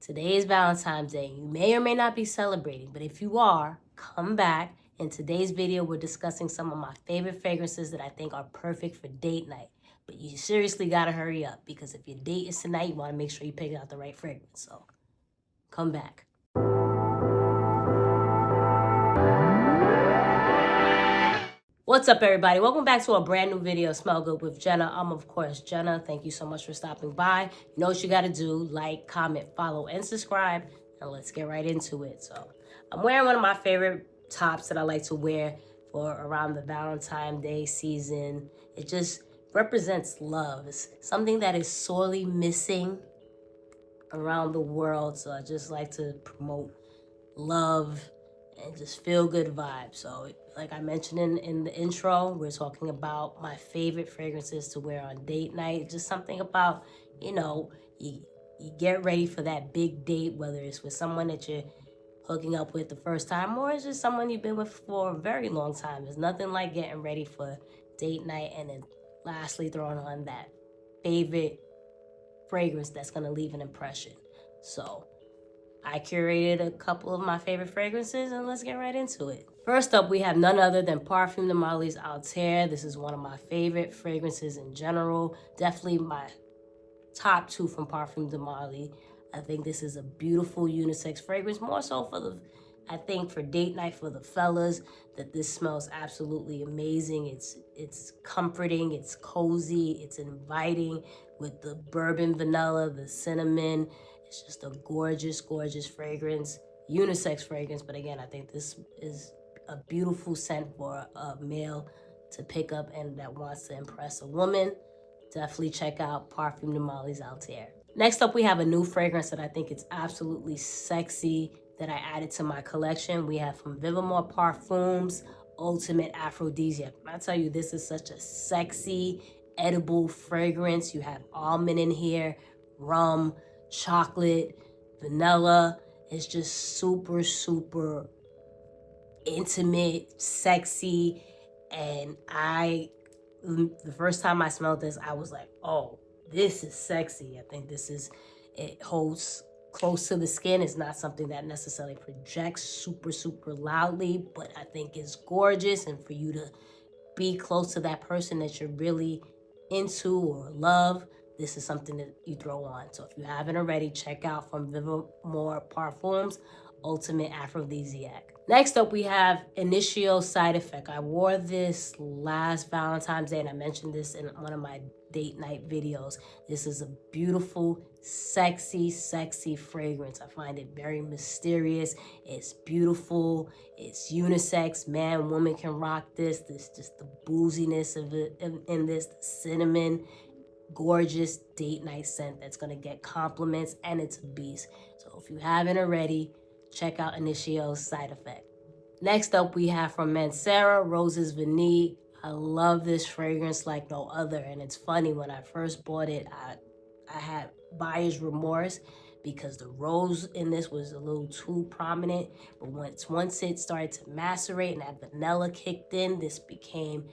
Today is Valentine's Day. You may or may not be celebrating, but if you are, come back. In today's video, we're discussing some of my favorite fragrances that I think are perfect for date night. But you seriously gotta hurry up, because if your date is tonight, you wanna make sure you pick out the right fragrance. So, come back. What's up, everybody? Welcome back to a brand new video, Smell Good with Jenna. I'm, of course, Jenna. Thank you so much for stopping by. You know what you got to do. Like, comment, follow, and subscribe. And let's get right into it. So, I'm wearing one of my favorite tops that I like to wear for around the Valentine's Day season. It just represents love. It's something that is sorely missing around the world. So, I just like to promote love and just feel good vibes. So like I mentioned in the intro, we're talking about my favorite fragrances to wear on date night. Just something about, you get ready for that big date, whether it's with someone that you're hooking up with the first time or it's just someone you've been with for a very long time. There's nothing like getting ready for date night and then lastly throwing on that favorite fragrance that's gonna leave an impression. So I curated a couple of my favorite fragrances and let's get right into it. First up, we have none other than Parfums de Marly's Althair. This is one of my favorite fragrances in general. Definitely my top two from Parfums de Marly. I think this is a beautiful unisex fragrance, more so for date night for the fellas, that this smells absolutely amazing. It's comforting, it's cozy, it's inviting with the bourbon vanilla, the cinnamon. It's just a gorgeous, gorgeous fragrance, unisex fragrance. But again, I think this is a beautiful scent for a male to pick up and that wants to impress a woman. Definitely check out Parfums de Marly's Althair. Next up, we have a new fragrance that I think is absolutely sexy that I added to my collection. We have from Vivamor Parfums, Ultimate Aphrodisiac. When I tell you, this is such a sexy, edible fragrance. You have almond in here, rum, chocolate, vanilla. It's just super, super intimate, sexy. And the first time I smelled this, I was like, oh, this is sexy. I think it holds close to the skin. It's not something that necessarily projects super, super loudly, but I think it's gorgeous. And for you to be close to that person that you're really into or love, this is something that you throw on. So if you haven't already, check out from Vivamor Parfums, Ultimate Aphrodisiac. Next up, we have Initio Side Effect. I wore this last Valentine's Day, and I mentioned this in one of my date night videos. This is a beautiful, sexy, sexy fragrance. I find it very mysterious. It's beautiful. It's unisex. Man, woman can rock this. This just the booziness of it in this, the cinnamon. Gorgeous date night scent that's gonna get compliments, and it's a beast. So if you haven't already, check out Initio's Side Effect. Next up, we have from Mancera, Roses Vanille. I love this fragrance like no other, and it's funny, when I first bought it, I had buyer's remorse because the rose in this was a little too prominent, but once it started to macerate and that vanilla kicked in, this became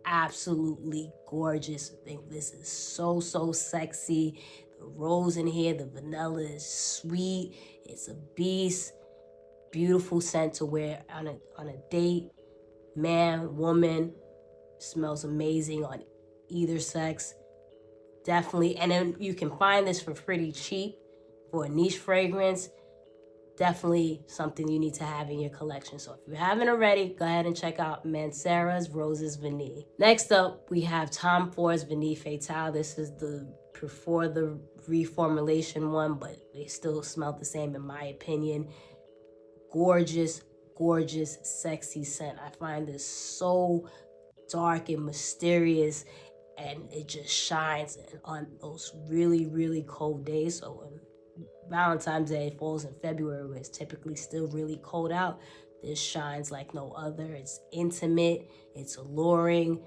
absolutely gorgeous. I think this is so, so sexy. The rose in here, the vanilla is sweet. It's a beast. Beautiful scent to wear on a date. Man, woman, smells amazing on either sex. Definitely. And then you can find this for pretty cheap for a niche fragrance. Definitely something you need to have in your collection. So if you haven't already, go ahead and check out Mancera's Roses Vanille. Next up, we have Tom Ford's Vanille Fatale. This is before the reformulation one, but they still smell the same in my opinion. Gorgeous, gorgeous, sexy scent. I find this so dark and mysterious, and it just shines on those really, really cold days. So when Valentine's Day falls in February, where it's typically still really cold out, this shines like no other. It's intimate, it's alluring,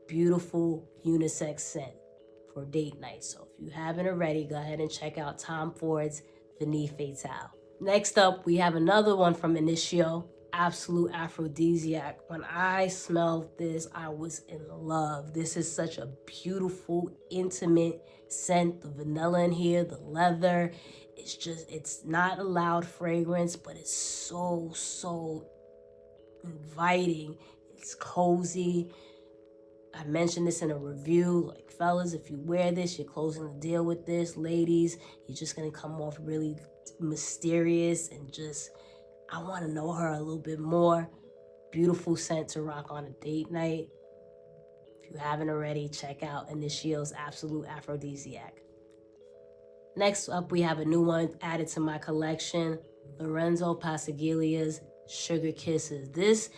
beautiful unisex scent for date night. So if you haven't already, go ahead and check out Tom Ford's Vanille Fatale. Next up, we have another one from Initio, Absolute Aphrodisiac. When I smelled this, I was in love. This is such a beautiful, intimate scent. The vanilla in here, the leather, it's not a loud fragrance, but it's so inviting. It's cozy. I mentioned this in a review, like, fellas, if you wear this, you're closing the deal with this. Ladies, you're just gonna come off really mysterious and just, I want to know her a little bit more. Beautiful scent to rock on a date night. If you haven't already, check out Initio's Absolute Aphrodisiac. Next up, we have a new one added to my collection, Lorenzo Passaglia's Sugar Kisses. This,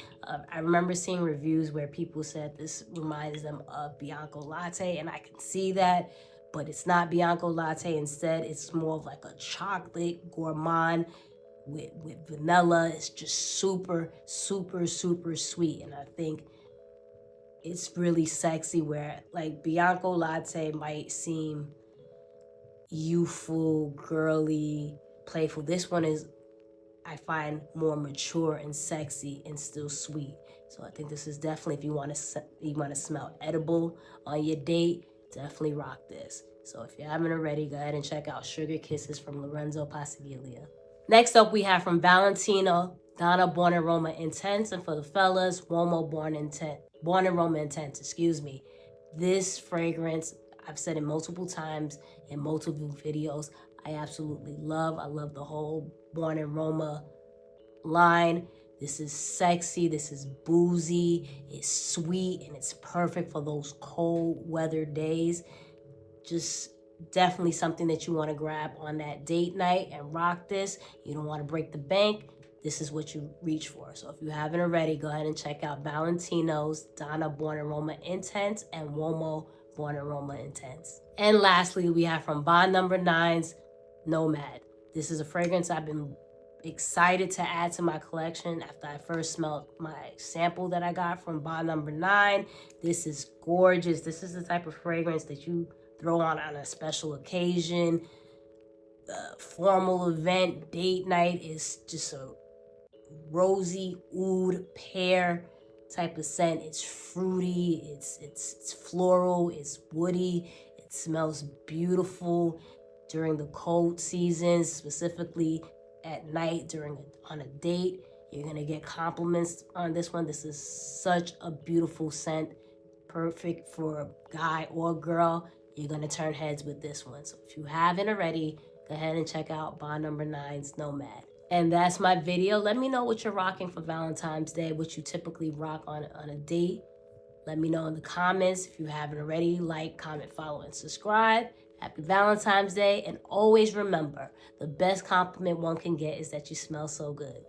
I remember seeing reviews where people said this reminds them of Bianco Latte, and I can see that, but it's not Bianco Latte. Instead, it's more of like a chocolate gourmand with vanilla. It's just super sweet, and I think it's really sexy, where like Bianco Latte might seem youthful, girly, playful. This one is, I find, more mature and sexy and still sweet. So I think this is definitely, if you want to smell edible on your date, definitely rock this. So if you haven't already, go ahead and check out Sugar Kisses from Lorenzo Pazzaglia. Next up, we have from Valentine, Donna Born Aroma Intense, and for the fellas, Uomo Born Aroma Intense, excuse me. This fragrance, I've said it multiple times in multiple videos, I absolutely love. I love the whole Born Aroma line. This is sexy, this is boozy, it's sweet, and it's perfect for those cold weather days. Just definitely something that you want to grab on that date night and rock this. You don't want to break the bank. This is what you reach for. So if you haven't already, go ahead and check out Valentino's Donna Born Aroma Intense and Uomo Born Aroma Intense. And lastly, we have from Bond No. 9's Nomad. This is a fragrance I've been excited to add to my collection after I first smelled my sample that I got from Bond No. 9. This is gorgeous. This is the type of fragrance that you throw on a special occasion, formal event, date night. Is just a rosy oud pear type of scent. It's fruity, it's floral, it's woody, it smells beautiful during the cold seasons, specifically at night on a date. You're gonna get compliments on this one. This is such a beautiful scent, perfect for a guy or girl. You're gonna turn heads with this one. So if you haven't already, go ahead and check out Bond No. 9's Nomad. And that's my video. Let me know what you're rocking for Valentine's Day, what you typically rock on a date. Let me know in the comments. If you haven't already, like, comment, follow, and subscribe. Happy Valentine's Day. And always remember, the best compliment one can get is that you smell so good.